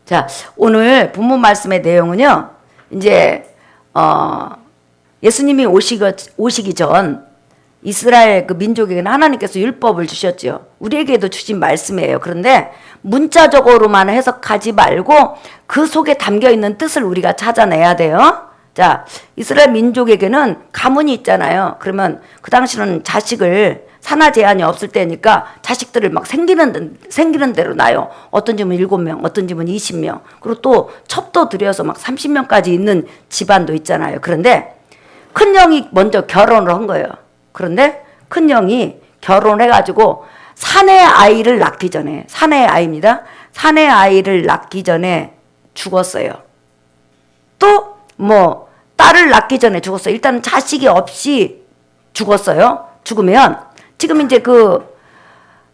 자, 오늘 본문 말씀의 내용은요, 이제, 예수님이 오시기 전 이스라엘 그 민족에게는 하나님께서 율법을 주셨죠. 우리에게도 주신 말씀이에요. 그런데 문자적으로만 해석하지 말고 그 속에 담겨 있는 뜻을 우리가 찾아내야 돼요. 자, 이스라엘 민족에게는 가문이 있잖아요. 그러면 그 당시는 자식을 산하 제한이 없을 때니까 자식들을 막 생기는 대로 낳아요. 어떤 집은 7명, 어떤 집은 20명. 그리고 또 첩도 들여서 막 30명까지 있는 집안도 있잖아요. 그런데 큰 형이 먼저 결혼을 한 거예요. 그런데 큰 형이 결혼해가지고 사내 아이를 낳기 전에, 사내 아이입니다. 사내 아이를 낳기 전에 죽었어요. 또 뭐 딸을 낳기 전에 죽었어요. 일단은 자식이 없이 죽었어요. 죽으면 지금 이제 그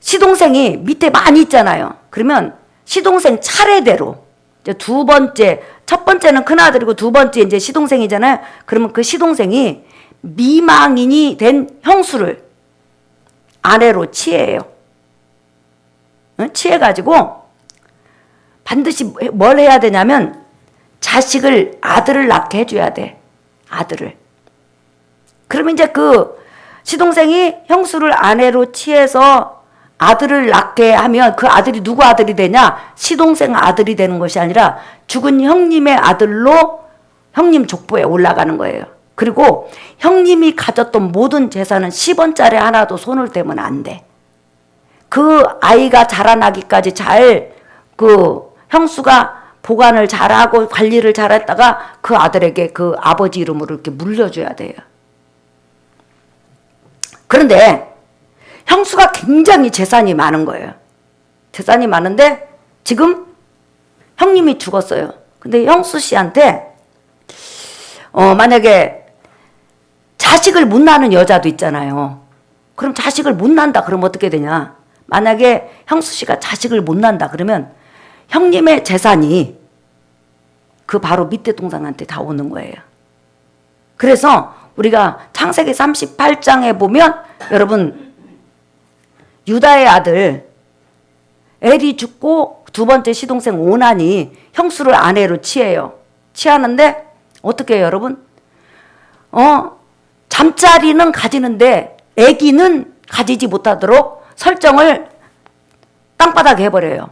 시동생이 밑에 많이 있잖아요. 그러면 시동생 차례대로 이제 두 번째, 첫 번째는 큰아들이고 두 번째 이제 시동생이잖아요. 그러면 그 시동생이 미망인이 된 형수를 아내로 취해요. 취해가지고 반드시 뭘 해야 되냐면 자식을, 아들을 낳게 해줘야 돼. 아들을. 그러면 이제 그 시동생이 형수를 아내로 취해서 아들을 낳게 하면 그 아들이 누구 아들이 되냐? 시동생 아들이 되는 것이 아니라 죽은 형님의 아들로 형님 족보에 올라가는 거예요. 그리고 형님이 가졌던 모든 재산은 10원짜리 하나도 손을 대면 안 돼. 그 아이가 자라나기까지 잘 그 형수가 보관을 잘하고 관리를 잘했다가 그 아들에게 그 아버지 이름으로 이렇게 물려줘야 돼요. 그런데 형수가 굉장히 재산이 많은 거예요. 재산이 많은데 지금 형님이 죽었어요. 근데 형수 씨한테 만약에 자식을 못 낳는 여자도 있잖아요. 그럼 자식을 못 낳는다 그러면 어떻게 되냐? 만약에 형수 씨가 자식을 못 낳는다 그러면 형님의 재산이 그 바로 밑에 동생한테 다 오는 거예요. 그래서 우리가 창세기 38장에 보면 여러분 유다의 아들 엘이 죽고 두 번째 시동생 오난이 형수를 아내로 취해요. 취하는데 어떻게 해요, 여러분? 잠자리는 가지는데 아기는 가지지 못하도록 설정을 땅바닥에 해버려요.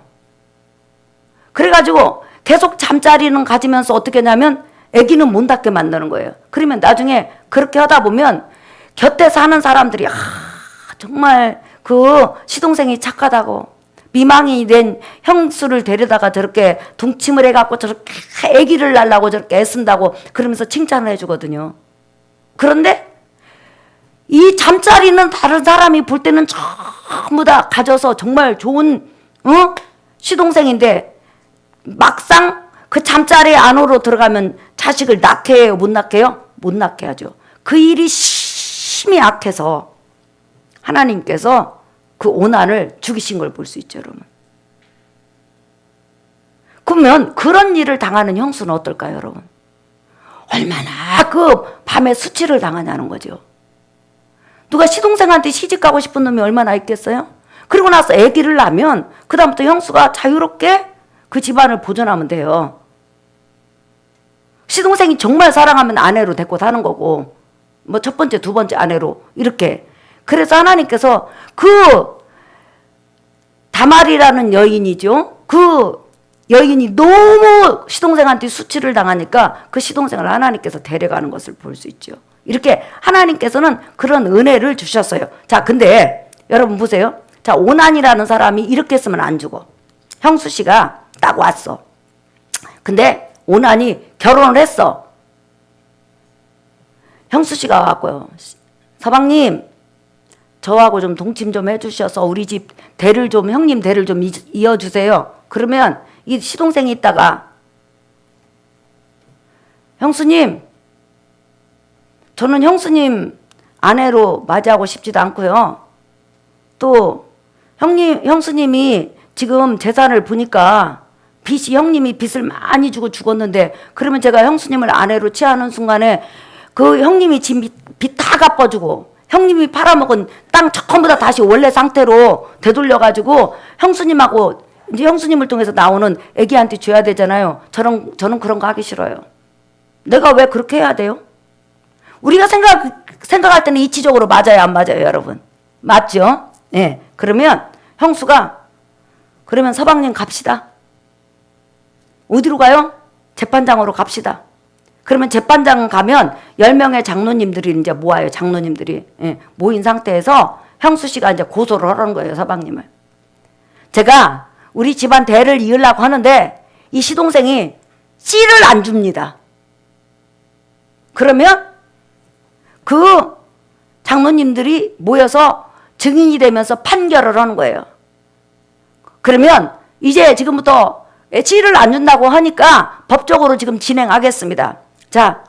그래가지고 계속 잠자리는 가지면서 어떻게 하냐면 아기는 못 낳게 만드는 거예요. 그러면 나중에 그렇게 하다 보면 곁에 사는 사람들이 정말 그 시동생이 착하다고 미망이 된 형수를 데려다가 저렇게 동침을 해갖고 저렇게 아기를 낳으려고 저렇게 애쓴다고 그러면서 칭찬을 해주거든요. 그런데 이 잠자리는 다른 사람이 볼 때는 전부 다 가져서 정말 좋은 시동생인데 막상 그 잠자리 안으로 들어가면 자식을 낳게 해요? 못 낳게 해요? 못 낳게 하죠. 그 일이 심히 악해서 하나님께서 그 오난을 죽이신 걸 볼 수 있죠, 여러분. 그러면 그런 일을 당하는 형수는 어떨까요, 여러분? 얼마나 그 밤에 수치를 당하냐는 거죠. 누가 시동생한테 시집가고 싶은 놈이 얼마나 있겠어요? 그리고 나서 아기를 낳으면 그 다음부터 형수가 자유롭게 그 집안을 보존하면 돼요. 시동생이 정말 사랑하면 아내로 데리고 사는 거고 뭐 첫 번째, 두 번째 아내로 이렇게. 그래서 하나님께서 그 다말이라는 여인이죠. 그 여인이 너무 시동생한테 수치를 당하니까 그 시동생을 하나님께서 데려가는 것을 볼 수 있죠. 이렇게 하나님께서는 그런 은혜를 주셨어요. 자, 근데 여러분 보세요. 자, 오난이라는 사람이 이렇게 했으면 안 죽어. 형수 씨가 딱 왔어. 근데 오난이 결혼을 했어. 형수 씨가 와갖고요. 서방님, 저하고 좀 동침 좀 해주셔서 우리 집 대를 좀, 형님 대를 좀 이어주세요. 그러면 이 시동생이 있다가 형수님, 저는 형수님 아내로 맞이하고 싶지도 않고요. 또 형수님이 지금 재산을 보니까 빚이, 형님이 빚을 많이 주고 죽었는데 그러면 제가 형수님을 아내로 취하는 순간에 그 형님이 집 빚 다 갚아주고 형님이 팔아먹은 땅 전부 다 다시 원래 상태로 되돌려가지고 형수님하고 이제 형수님을 통해서 나오는 애기한테 줘야 되잖아요. 저는 그런 거 하기 싫어요. 내가 왜 그렇게 해야 돼요? 우리가 생각할 때는 이치적으로 맞아요, 안 맞아요, 여러분? 맞죠? 예. 그러면 형수가 그러면 서방님 갑시다. 어디로 가요? 재판장으로 갑시다. 그러면 재판장 가면 10명의 장로님들이 이제 모아요. 장로님들이. 예. 모인 상태에서 형수 씨가 이제 고소를 하라는 거예요, 서방님을. 제가 우리 집안 대를 이으려고 하는데 이 시동생이 씨를 안 줍니다. 그러면 그 장로님들이 모여서 증인이 되면서 판결을 하는 거예요. 그러면 이제 지금부터 씨를 안 준다고 하니까 법적으로 지금 진행하겠습니다. 자,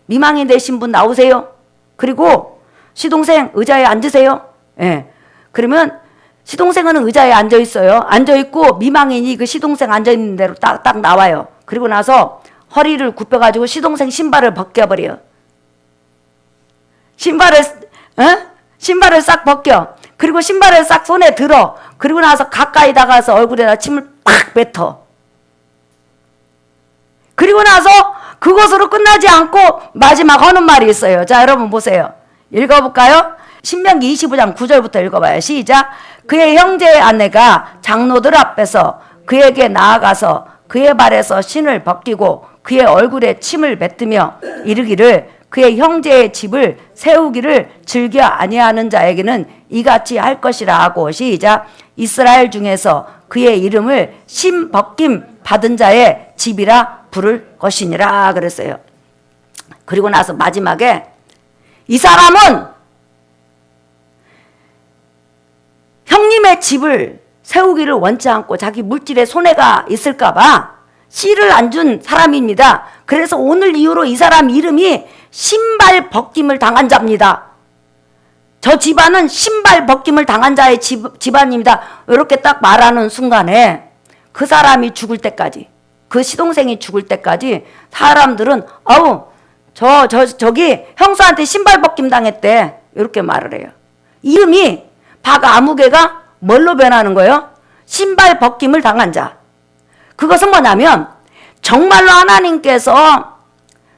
미망인 되신 분 나오세요. 그리고 시동생 의자에 앉으세요. 예. 그러면 시동생은 의자에 앉아 있어요. 앉아 있고 미망인이 그 시동생 앉아 있는 대로 딱 나와요. 그리고 나서 허리를 굽혀가지고 시동생 신발을 벗겨버려요. 신발을 싹 벗겨. 그리고 신발을 싹 손에 들어. 그리고 나서 가까이 다가서 얼굴에다 침을 팍 뱉어. 그리고 나서 그것으로 끝나지 않고 마지막 하는 말이 있어요. 자, 여러분 보세요. 읽어볼까요? 신명기 25장 9절부터 읽어봐요. 시작. 그의 형제의 아내가 장로들 앞에서 그에게 나아가서 그의 발에서 신을 벗기고 그의 얼굴에 침을 뱉으며 이르기를 그의 형제의 집을 세우기를 즐겨 아니하는 자에게는 이같이 할 것이라 하고 시작. 이스라엘 중에서 그의 이름을 신 벗김 받은 자의 집이라 부를 것이니라 그랬어요. 그리고 나서 마지막에 이 사람은 형님의 집을 세우기를 원치 않고 자기 물질에 손해가 있을까봐 씨를 안 준 사람입니다. 그래서 오늘 이후로 이 사람 이름이 신발 벗김을 당한 자입니다. 저 집안은 신발 벗김을 당한 자의 집안입니다. 이렇게 딱 말하는 순간에 그 사람이 죽을 때까지, 그 시동생이 죽을 때까지 사람들은 저기 형수한테 신발 벗김 당했대. 이렇게 말을 해요. 이름이 박아무개가 뭘로 변하는 거예요? 신발 벗김을 당한 자. 그것은 뭐냐면 정말로 하나님께서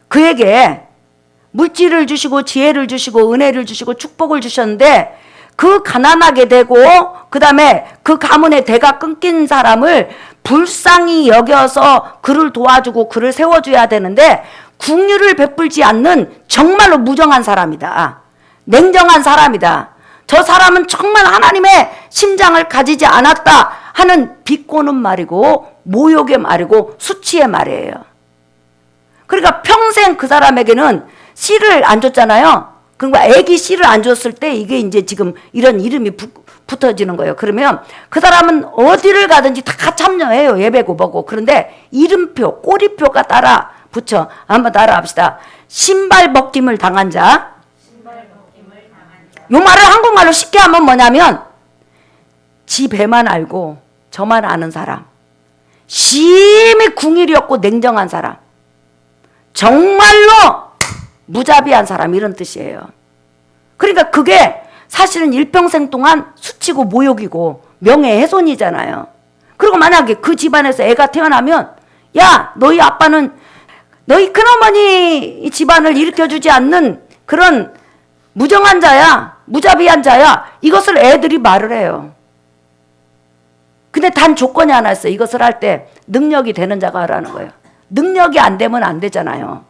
그에게 물질을 주시고 지혜를 주시고 은혜를 주시고 축복을 주셨는데 그 가난하게 되고 그 다음에 그 가문의 대가 끊긴 사람을 불쌍히 여겨서 그를 도와주고 그를 세워줘야 되는데 긍휼을 베풀지 않는 정말로 무정한 사람이다. 냉정한 사람이다. 저 사람은 정말 하나님의 심장을 가지지 않았다 하는 비꼬는 말이고 모욕의 말이고 수치의 말이에요. 그러니까 평생 그 사람에게는 씨를 안 줬잖아요. 그러니까 애기 씨를 안 줬을 때 이게 이제 지금 이런 이름이 붙어지는 거예요. 그러면 그 사람은 어디를 가든지 다 참여해요. 예배고 뭐고. 그런데 이름표, 꼬리표가 따라 붙여. 한번 따라 합시다. 신발 벗김을 당한 자. 요 말을 한국말로 쉽게 하면 뭐냐면 지 배만 알고 저만 아는 사람. 심히 궁일이 없고 냉정한 사람. 정말로 무자비한 사람 이런 뜻이에요. 그러니까 그게 사실은 일평생 동안 수치고 모욕이고 명예훼손이잖아요. 그리고 만약에 그 집안에서 애가 태어나면 야 너희 아빠는 너희 큰어머니 집안을 일으켜주지 않는 그런 무정한 자야 무자비한 자야 이것을 애들이 말을 해요. 근데 단 조건이 하나 있어요. 이것을 할 때 능력이 되는 자가 하라는 거예요. 능력이 안 되면 안 되잖아요.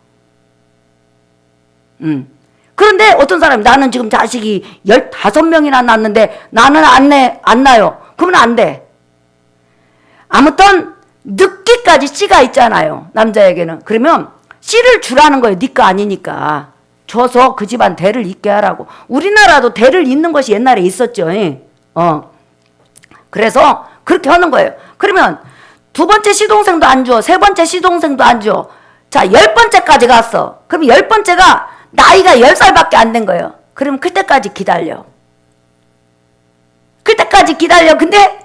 그런데 어떤 사람이 나는 지금 자식이 15명이나 낳았는데 나는 안 나요. 그러면 안 돼. 아무튼 늦기까지 씨가 있잖아요. 남자에게는. 그러면 씨를 주라는 거예요. 네 거 아니니까. 줘서 그 집안 대를 잇게 하라고. 우리나라도 대를 잇는 것이 옛날에 있었죠. 그래서 그렇게 하는 거예요. 그러면 두 번째 시동생도 안 줘. 세 번째 시동생도 안 줘. 자, 10번째까지 갔어. 그럼 10번째가 나이가 10살밖에 안 된 거예요. 그럼 그때까지 기다려. 그때까지 기다려. 근데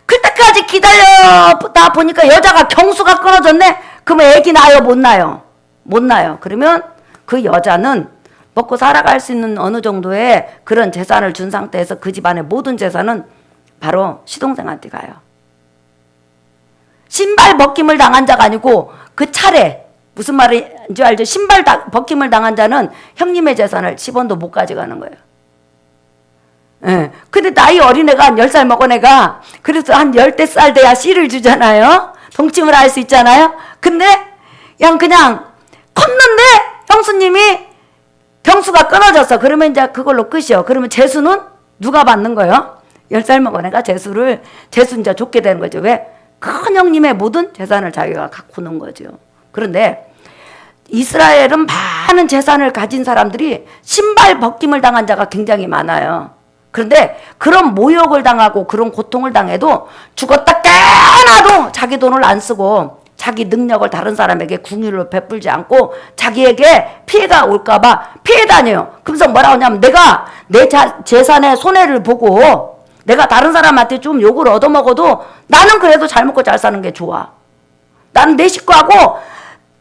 그때까지 기다려다 보니까 여자가 경수가 끊어졌네. 그러면 애기 나요? 못 나요? 못 나요. 그러면 그 여자는 먹고 살아갈 수 있는 어느 정도의 그런 재산을 준 상태에서 그 집안의 모든 재산은 바로 시동생한테 가요. 신발 벗김을 당한 자가 아니고 그 차례, 무슨 말인지 알죠? 신발 벗김을 당한 자는 형님의 재산을 10원도 못 가져가는 거예요. 예. 근데 나이 어린애가 한 10살 먹은 애가 그래서 한 10살 돼야 씨를 주잖아요. 동침을 할 수 있잖아요. 근데 그냥 컸는데 형수님이 병수가 끊어졌어. 그러면 이제 그걸로 끝이요. 그러면 재수는 누가 받는 거예요? 10살 먹은 애가 재수 이제 줬게 되는 거죠. 왜? 큰 형님의 모든 재산을 자기가 갖고 노는 거죠. 그런데 이스라엘은 많은 재산을 가진 사람들이 신발 벗김을 당한 자가 굉장히 많아요. 그런데 그런 모욕을 당하고 그런 고통을 당해도 죽었다 깨어나도 자기 돈을 안 쓰고 자기 능력을 다른 사람에게 궁유를 베풀지 않고 자기에게 피해가 올까봐 피해 다녀요. 그래서 뭐라고 하냐면 내가 내 재산의 손해를 보고 내가 다른 사람한테 좀 욕을 얻어먹어도 나는 그래도 잘 먹고 잘 사는 게 좋아. 나는 내 식구하고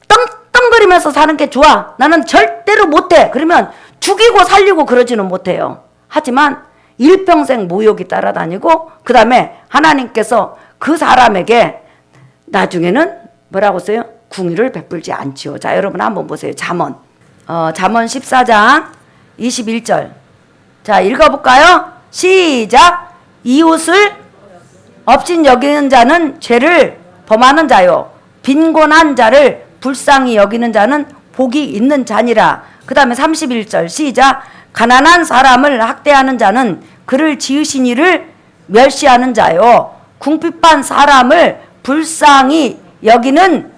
떵떵거리면서 사는 게 좋아. 나는 절대로 못해. 그러면 죽이고 살리고 그러지는 못해요. 하지만 일평생 모욕이 따라다니고 그 다음에 하나님께서 그 사람에게 나중에는 뭐라고 써요? 궁유를 베풀지 않지요. 자, 여러분 한번 보세요. 잠언 14장 21절. 자, 읽어볼까요? 시작. 이웃을 업신 여기는 자는 죄를 범하는 자요. 빈곤한 자를 불쌍히 여기는 자는 복이 있는 자니라. 그 다음에 31절 시작. 가난한 사람을 학대하는 자는 그를 지으신 이를 멸시하는 자요. 궁핍한 사람을 불쌍히 여기는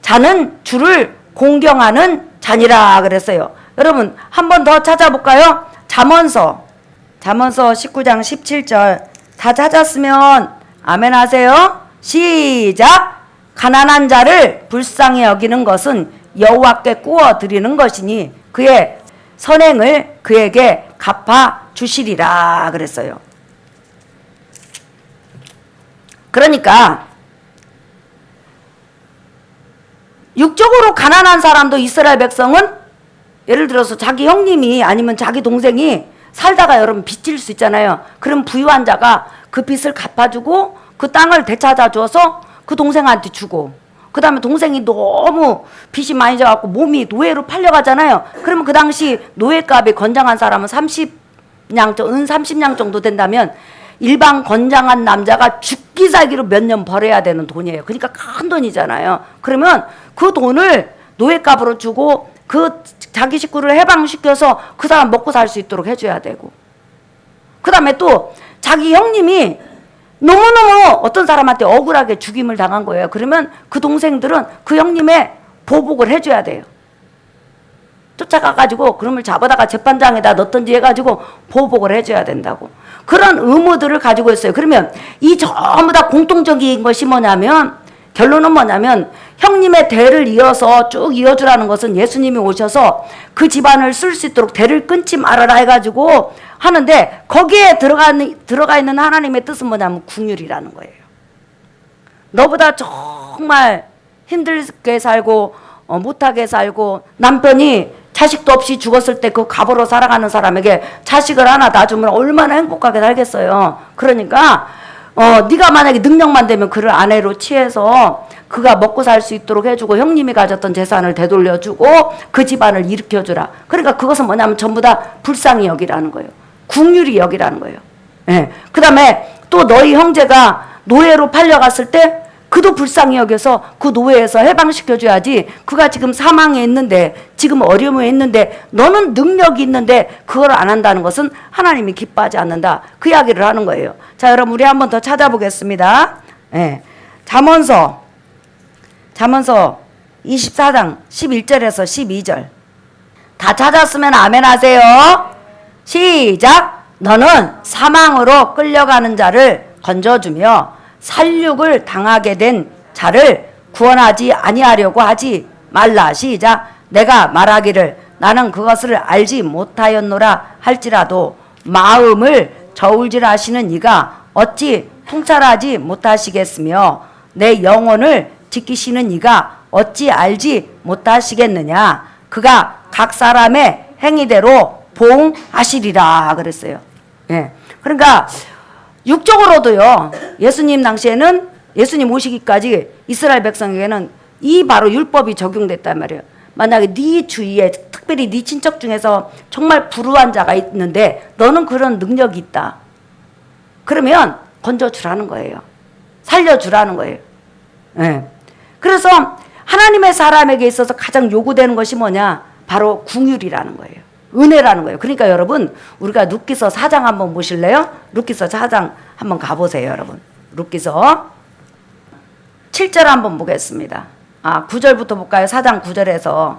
자는 주를 공경하는 자니라 그랬어요. 여러분 한 번 더 찾아볼까요? 잠언서 19장 17절. 다 찾았으면 아멘 하세요. 시작. 가난한 자를 불쌍히 여기는 것은 여호와께 구워 드리는 것이니 그의 선행을 그에게 갚아 주시리라 그랬어요. 그러니까 육적으로 가난한 사람도 이스라엘 백성은 예를 들어서 자기 형님이 아니면 자기 동생이 살다가 여러분 빚질 수 있잖아요. 그럼 부유한 자가 그 빚을 갚아주고 그 땅을 되찾아줘서 그 동생한테 주고 그 다음에 동생이 너무 빚이 많이 져갖고 몸이 노예로 팔려가잖아요. 그러면 그 당시 노예값이 건장한 사람은 30냥 정도 된다면 일반 건장한 남자가 죽기 살기로 몇 년 벌어야 되는 돈이에요. 그러니까 큰 돈이잖아요. 그러면 그 돈을 노예값으로 주고 그 자기 식구를 해방시켜서 그 사람 먹고 살 수 있도록 해줘야 되고 그 다음에 또 자기 형님이 너무너무 어떤 사람한테 억울하게 죽임을 당한 거예요. 그러면 그 동생들은 그 형님의 보복을 해줘야 돼요. 쫓아가가지고 그놈을 잡아다가 재판장에다 넣던지 해가지고 보복을 해줘야 된다고. 그런 의무들을 가지고 있어요. 그러면 이 전부 다 공통적인 것이 뭐냐면 결론은 뭐냐면 형님의 대를 이어서 쭉 이어주라는 것은 예수님이 오셔서 그 집안을 쓸 수 있도록 대를 끊지 말아라 해가지고 하는데 거기에 들어가 있는 하나님의 뜻은 뭐냐면 궁율이라는 거예요. 너보다 정말 힘들게 살고 못하게 살고 남편이 자식도 없이 죽었을 때 그 갑으로 살아가는 사람에게 자식을 하나 놔주면 얼마나 행복하게 살겠어요. 그러니까 네가 만약에 능력만 되면 그를 아내로 취해서 그가 먹고 살 수 있도록 해주고 형님이 가졌던 재산을 되돌려주고 그 집안을 일으켜주라. 그러니까 그것은 뭐냐면 전부 다 불쌍히 여기라는 거예요. 궁휼히 여기라는 거예요. 예. 그 다음에 또 너희 형제가 노예로 팔려갔을 때 그도 불쌍히 여겨서 그 노예에서 해방시켜줘야지. 그가 지금 사망에 있는데 지금 어려움에 있는데 너는 능력이 있는데 그걸 안 한다는 것은 하나님이 기뻐하지 않는다. 그 이야기를 하는 거예요. 자, 여러분 우리 한번 더 찾아보겠습니다. 예. 잠언서 24장 11절에서 12절. 다 찾았으면 아멘 하세요. 시작. 너는 사망으로 끌려가는 자를 건져주며 살육을 당하게 된 자를 구원하지 아니하려고 하지 말라. 시작. 내가 말하기를 나는 그것을 알지 못하였노라 할지라도 마음을 저울질하시는 이가 어찌 통찰하지 못하시겠으며 내 영혼을 지키시는 이가 어찌 알지 못하시겠느냐. 그가 각 사람의 행위대로 보응하시리라 그랬어요. 예. 그러니까 육적으로도요. 예수님 당시에는 예수님 오시기까지 이스라엘 백성에게는 이 바로 율법이 적용됐단 말이에요. 만약에 네 주위에 특별히 네 친척 중에서 정말 불우한 자가 있는데 너는 그런 능력이 있다. 그러면 건져주라는 거예요. 살려주라는 거예요. 네. 그래서 하나님의 사람에게 있어서 가장 요구되는 것이 뭐냐? 바로 긍휼이라는 거예요. 은혜라는 거예요. 그러니까 여러분 우리가 룻기서 4장 한번 보실래요? 룻기서 4장 한번 가보세요. 여러분 룻기서 7절 한번 보겠습니다. 9절부터 볼까요? 4장 9절에서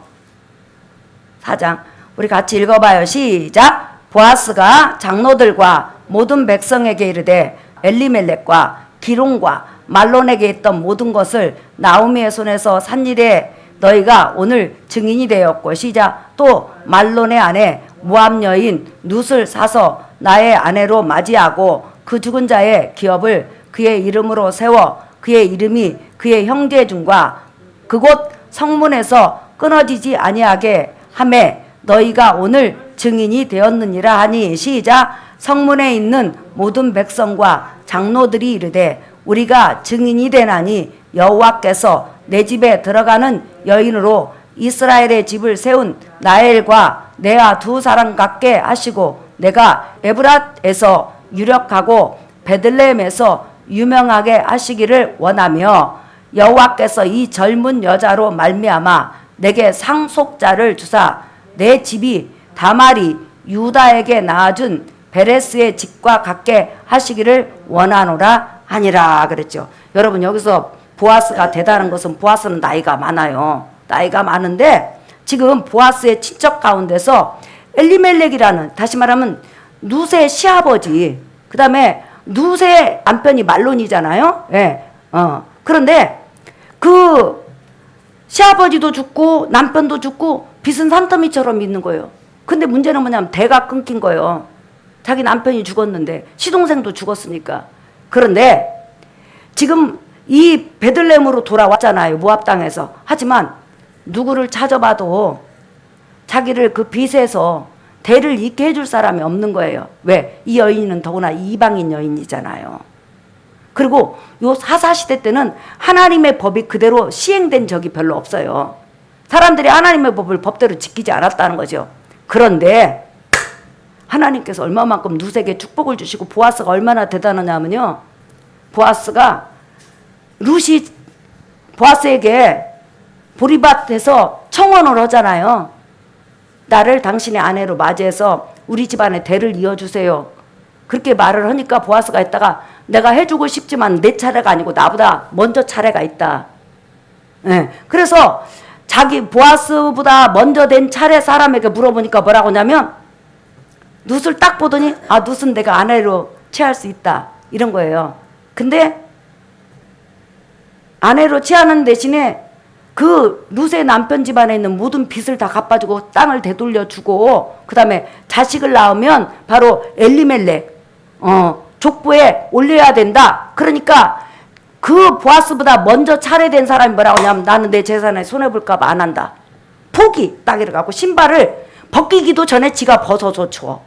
4장 우리 같이 읽어봐요. 시작. 보아스가 장로들과 모든 백성에게 이르되 엘리멜렉과 기론과 말론에게 있던 모든 것을 나오미의 손에서 산 일에 너희가 오늘 증인이 되었고 시작. 또 말론의 아내 모압 여인 룻을 사서 나의 아내로 맞이하고 그 죽은 자의 기업을 그의 이름으로 세워 그의 이름이 그의 형제 중과 그곳 성문에서 끊어지지 아니하게 하매 너희가 오늘 증인이 되었느니라 하니 시작. 성문에 있는 모든 백성과 장로들이 이르되 우리가 증인이 되나니 여호와께서 내 집에 들어가는 여인으로 이스라엘의 집을 세운 나엘과 내아 두 사람 같게 하시고 내가 에브랏에서 유력하고 베들레헴에서 유명하게 하시기를 원하며 여호와께서 이 젊은 여자로 말미암아 내게 상속자를 주사 내 집이 다말이 유다에게 낳아준 베레스의 집과 같게 하시기를 원하노라 하니라 그랬죠. 여러분 여기서 보아스가 대단한 것은 보아스는 나이가 많아요. 나이가 많은데 지금 보아스의 친척 가운데서 엘리멜렉이라는 다시 말하면 룻의 시아버지 그 다음에 룻의 남편이 말론이잖아요. 예. 그런데 그 시아버지도 죽고 남편도 죽고 빚은 산더미처럼 있는 거예요. 근데 문제는 뭐냐면 대가 끊긴 거예요. 자기 남편이 죽었는데 시동생도 죽었으니까. 그런데 지금 이 베들레헴으로 돌아왔잖아요. 모압 땅에서. 하지만 누구를 찾아봐도 자기를 그 빚에서 대를 잇게 해줄 사람이 없는 거예요. 왜? 이 여인은 더구나 이방인 여인이잖아요. 그리고 요 사사시대 때는 하나님의 법이 그대로 시행된 적이 별로 없어요. 사람들이 하나님의 법을 법대로 지키지 않았다는 거죠. 그런데 하나님께서 얼마만큼 룻에게 축복을 주시고 보아스가 얼마나 대단하냐면요. 보아스가 룻이 보아스에게 보리밭에서 청혼을 하잖아요. 나를 당신의 아내로 맞이해서 우리 집안의 대를 이어주세요. 그렇게 말을 하니까 보아스가 있다가 내가 해주고 싶지만 내 차례가 아니고 나보다 먼저 차례가 있다. 네. 그래서 자기 보아스보다 먼저 된 차례 사람에게 물어보니까 뭐라고 하냐면 룻을 딱 보더니 룻은 내가 아내로 취할 수 있다. 이런 거예요. 근데 아내로 취하는 대신에 그 룻의 남편 집안에 있는 모든 빚을 다 갚아주고 땅을 되돌려주고 그 다음에 자식을 낳으면 바로 엘리멜렉 족보에 올려야 된다. 그러니까 그 보아스보다 먼저 차례된 사람이 뭐라고 하냐면 나는 내 재산에 손해볼까 봐 안 한다. 포기 딱 이래갖고 신발을 벗기기도 전에 지가 벗어서 줘.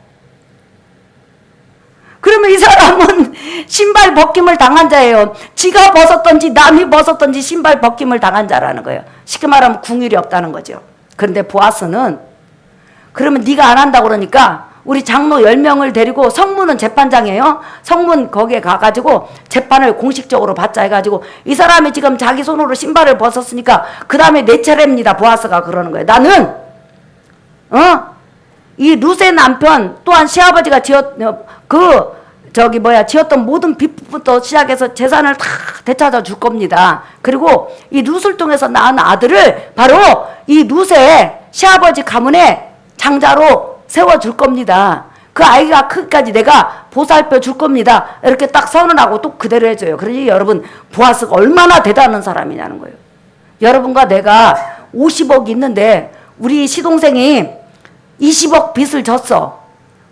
그러면 이 사람은 신발 벗김을 당한 자예요. 지가 벗었던지 남이 벗었던지 신발 벗김을 당한 자라는 거예요. 쉽게 말하면 궁율이 없다는 거죠. 그런데 보아스는 그러면 네가 안 한다고 그러니까 우리 장로 10명을 데리고 성문은 재판장이에요. 성문 거기에 가가지고 재판을 공식적으로 받자 해가지고 이 사람이 지금 자기 손으로 신발을 벗었으니까 그 다음에 내 차례입니다. 보아스가 그러는 거예요. 나는 이 룻의 남편 또한 시아버지가 지었던 모든 빚부터 시작해서 재산을 다 되찾아 줄 겁니다. 그리고 이 룻을 통해서 낳은 아들을 바로 이 룻의 시아버지 가문의 장자로 세워줄 겁니다. 그 아이가 크기까지 내가 보살펴 줄 겁니다. 이렇게 딱 선언하고 또 그대로 해줘요. 그러니 여러분 보아스가 얼마나 대단한 사람이냐는 거예요. 여러분과 내가 50억 있는데 우리 시동생이 20억 빚을 졌어.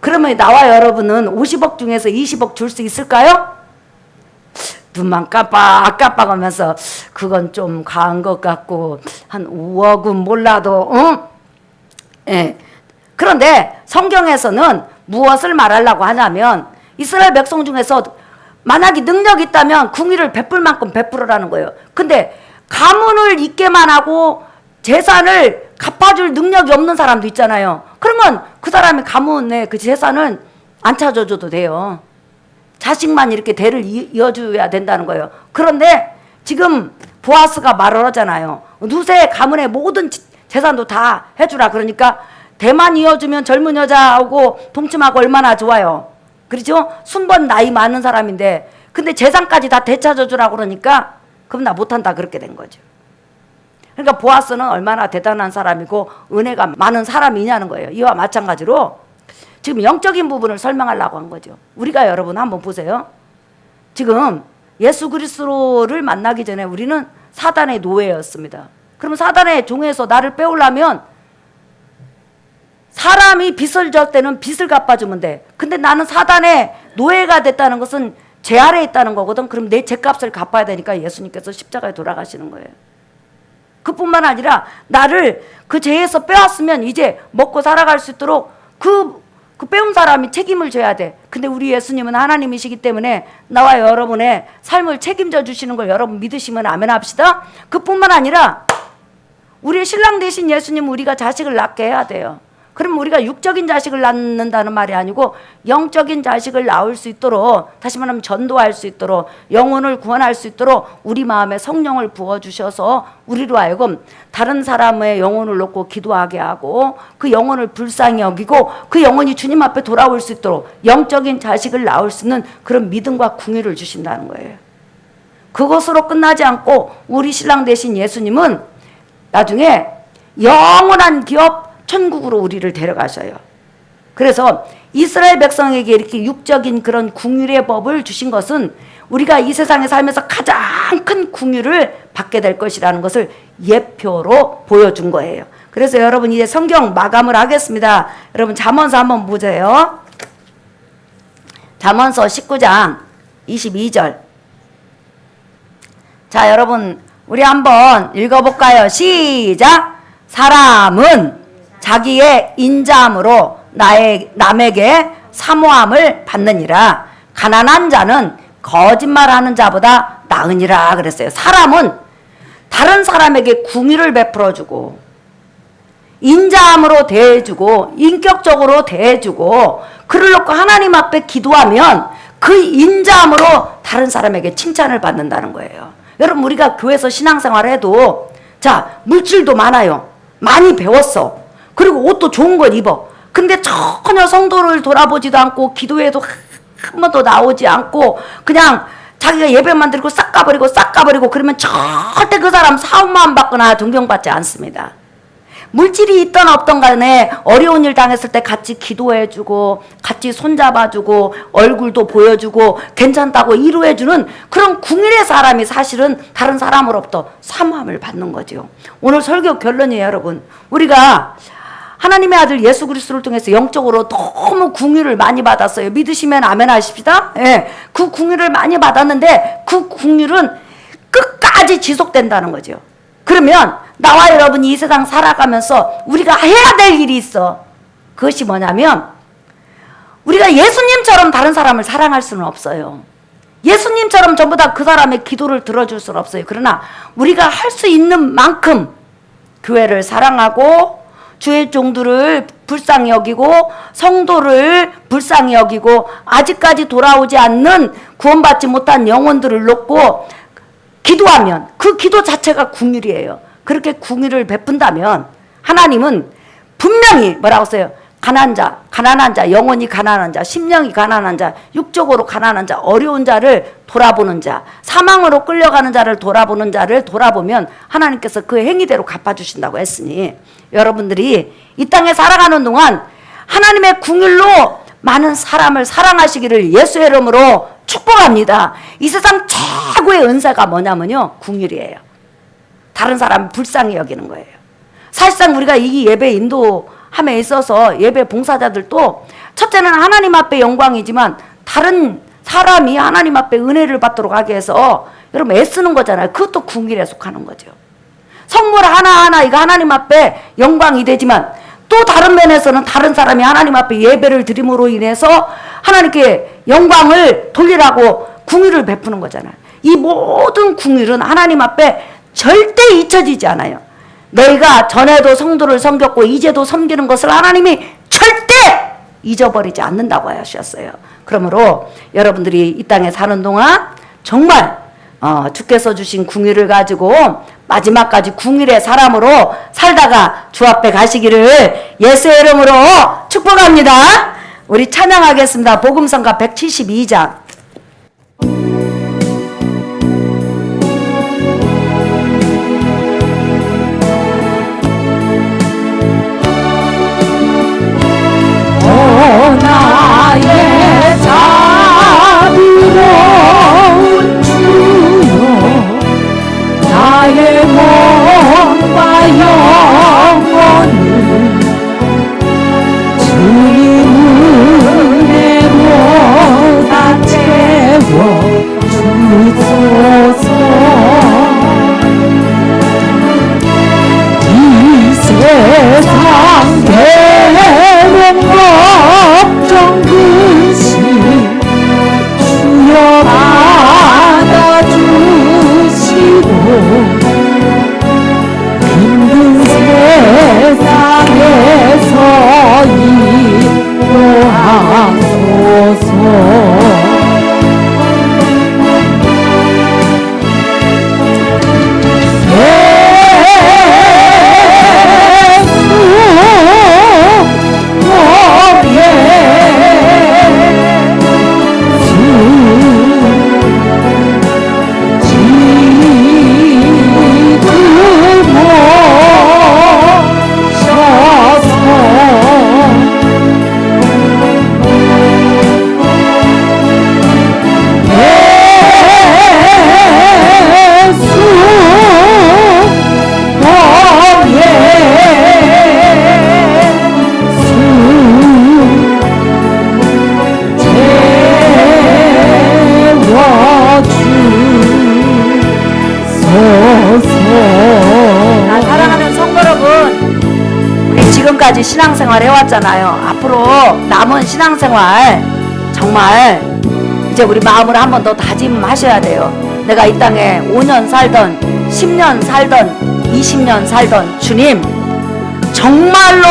그러면 나와 여러분은 50억 중에서 20억 줄 수 있을까요? 눈만 깜빡깜빡하면서 그건 좀 과한 것 같고 한 5억은 몰라도 예. 그런데 성경에서는 무엇을 말하려고 하냐면 이스라엘 백성 중에서 만약에 능력이 있다면 궁의를 베풀 만큼 베풀으라는 거예요. 근데 가문을 잇게만 하고 재산을 갚아줄 능력이 없는 사람도 있잖아요. 그러면 그 사람이 가문의 그 재산은 안 찾아줘도 돼요. 자식만 이렇게 대를 이어줘야 된다는 거예요. 그런데 지금 보아스가 말을 하잖아요. 누세 가문의 모든 재산도 다 해주라. 그러니까 대만 이어주면 젊은 여자하고 동침하고 얼마나 좋아요. 그렇죠? 순번 나이 많은 사람인데 근데 재산까지 다 되찾아주라고 그러니까 그럼 나 못한다 그렇게 된 거죠. 그러니까 보아스는 얼마나 대단한 사람이고 은혜가 많은 사람이냐는 거예요. 이와 마찬가지로 지금 영적인 부분을 설명하려고 한 거죠. 우리가 여러분 한번 보세요. 지금 예수 그리스도를 만나기 전에 우리는 사단의 노예였습니다. 그럼 사단의 종에서 나를 빼오려면 사람이 빚을 질 때는 빚을 갚아주면 돼. 근데 나는 사단의 노예가 됐다는 것은 죄 아래에 있다는 거거든. 그럼 내 죄값을 갚아야 되니까 예수님께서 십자가에 돌아가시는 거예요. 그뿐만 아니라 나를 그 죄에서 빼왔으면 이제 먹고 살아갈 수 있도록 그 빼온 사람이 책임을 져야 돼. 근데 우리 예수님은 하나님이시기 때문에 나와 여러분의 삶을 책임져 주시는 걸 여러분 믿으시면 아멘 합시다. 그뿐만 아니라 우리의 신랑 되신 예수님 우리가 자식을 낳게 해야 돼요. 그럼 우리가 육적인 자식을 낳는다는 말이 아니고 영적인 자식을 낳을 수 있도록, 다시 말하면 전도할 수 있도록, 영혼을 구원할 수 있도록 우리 마음에 성령을 부어주셔서 우리로 하여금 다른 사람의 영혼을 놓고 기도하게 하고 그 영혼을 불쌍히 여기고 그 영혼이 주님 앞에 돌아올 수 있도록 영적인 자식을 낳을 수 있는 그런 믿음과 궁유를 주신다는 거예요. 그것으로 끝나지 않고 우리 신랑 되신 예수님은 나중에 영원한 기업 천국으로 우리를 데려가셔요. 그래서 이스라엘 백성에게 이렇게 육적인 그런 궁율의 법을 주신 것은 우리가 이 세상에 살면서 가장 큰 궁율을 받게 될 것이라는 것을 예표로 보여준 거예요. 그래서 여러분 이제 성경 마감을 하겠습니다. 여러분 잠언서 한번 보세요. 잠언서 19장 22절. 자, 여러분 우리 한번 읽어볼까요? 시작. 사람은 자기의 인자함으로 남에게 사모함을 받느니라. 가난한 자는 거짓말하는 자보다 나으니라 그랬어요. 사람은 다른 사람에게 궁의를 베풀어주고 인자함으로 대해주고 인격적으로 대해주고 그를 놓고 하나님 앞에 기도하면 그 인자함으로 다른 사람에게 칭찬을 받는다는 거예요. 여러분 우리가 교회에서 신앙생활을 해도 자 물질도 많아요. 많이 배웠어. 그리고 옷도 좋은 걸 입어. 근데 전혀 성도를 돌아보지도 않고 기도에도 한 번도 나오지 않고 그냥 자기가 예배만 드리고 싹 가버리고 그러면 절대 그 사람 사업만 받거나 존경받지 않습니다. 물질이 있던 없던 간에 어려운 일 당했을 때 같이 기도해주고 같이 손잡아주고 얼굴도 보여주고 괜찮다고 위로해주는 그런 궁일의 사람이 사실은 다른 사람으로부터 사모함을 받는 거죠. 오늘 설교 결론이에요. 여러분 우리가 하나님의 아들 예수 그리스도를 통해서 영적으로 너무 궁유를 많이 받았어요. 믿으시면 아멘 하십시다. 예, 그 궁유를 많이 받았는데 그 궁유는 끝까지 지속된다는 거죠. 그러면 나와 여러분이 이 세상 살아가면서 우리가 해야 될 일이 있어. 그것이 뭐냐면 우리가 예수님처럼 다른 사람을 사랑할 수는 없어요. 예수님처럼 전부 다 그 사람의 기도를 들어줄 수는 없어요. 그러나 우리가 할 수 있는 만큼 교회를 사랑하고 주의 종들을 불쌍히 여기고 성도를 불쌍히 여기고 아직까지 돌아오지 않는 구원받지 못한 영혼들을 놓고 기도하면 그 기도 자체가 궁율이에요. 그렇게 궁율을 베푼다면 하나님은 분명히 뭐라고 써요? 가난한 자, 영혼이 가난한 자, 심령이 가난한 자, 육적으로 가난한 자, 어려운 자를 돌아보는 자, 사망으로 끌려가는 자를 돌아보는 자를 돌아보면 하나님께서 그 행위대로 갚아주신다고 했으니 여러분들이 이 땅에 살아가는 동안 하나님의 궁율로 많은 사람을 사랑하시기를 예수의 이름으로 축복합니다. 이 세상 최고의 은사가 뭐냐면요, 궁율이에요. 다른 사람을 불쌍히 여기는 거예요. 사실상 우리가 이 예배 인도함에 있어서 예배 봉사자들도 첫째는 하나님 앞에 영광이지만 다른 사람이 하나님 앞에 은혜를 받도록 하게 해서 여러분 애쓰는 거잖아요. 그것도 궁율에 속하는 거죠. 성물 하나하나 이거 하나님 앞에 영광이 되지만 또 다른 면에서는 다른 사람이 하나님 앞에 예배를 드림으로 인해서 하나님께 영광을 돌리라고 궁유를 베푸는 거잖아요. 이 모든 궁유는 하나님 앞에 절대 잊혀지지 않아요. 너희가 전에도 성도를 섬겼고 이제도 섬기는 것을 하나님이 절대 잊어버리지 않는다고 하셨어요. 그러므로 여러분들이 이 땅에 사는 동안 정말 주께서 주신 궁유를 가지고 마지막까지 궁일의 사람으로 살다가 주 앞에 가시기를 예수의 이름으로 축복합니다. 우리 찬양하겠습니다. 복음성가 172장. 나의 자비로운 주여 나의 몸과 영혼을 주님 은혜로 다 채워 주소서. 이 세상 괴로운 걱정 근심 주여 받아주시고 힘든 세상에서 인도하소서. 사랑하는 성도 여러분, 우리 지금까지 신앙생활 해왔잖아요. 앞으로 남은 신앙생활 정말 이제 우리 마음으로 한 번 더 다짐하셔야 돼요. 내가 이 땅에 5년 살던 10년 살던 20년 살던 주님, 정말로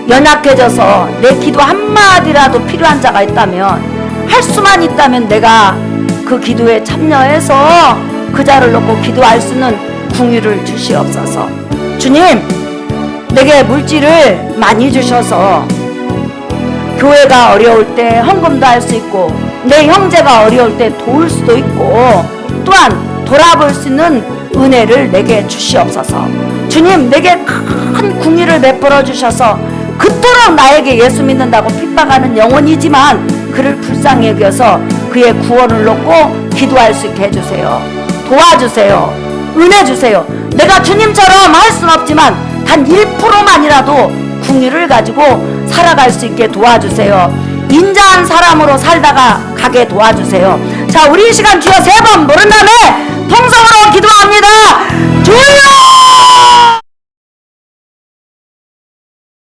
연약해져서 내 기도 한마디라도 필요한 자가 있다면, 할 수만 있다면 내가 그 기도에 참여해서 그 자를 놓고 기도할 수 있는 궁유를 주시옵소서. 주님, 내게 물질을 많이 주셔서 교회가 어려울 때 헌금도 할 수 있고, 내 형제가 어려울 때 도울 수도 있고, 또한 돌아볼 수 있는 은혜를 내게 주시옵소서. 주님, 내게 큰 궁유를 베풀어 주셔서 그토록 나에게 예수 믿는다고 핍박하는 영혼이지만 그를 불쌍히 여겨서 그의 구원을 놓고 기도할 수 있게 해주세요. 도와주세요. 은혜 주세요. 내가 주님처럼 할 수는 없지만 단 1%만이라도 궁유를 가지고 살아갈 수 있게 도와주세요. 인자한 사람으로 살다가 가게 도와주세요. 자, 우리 이 시간 주여 3번 부른 다음에 통성으로 기도합니다. 주여!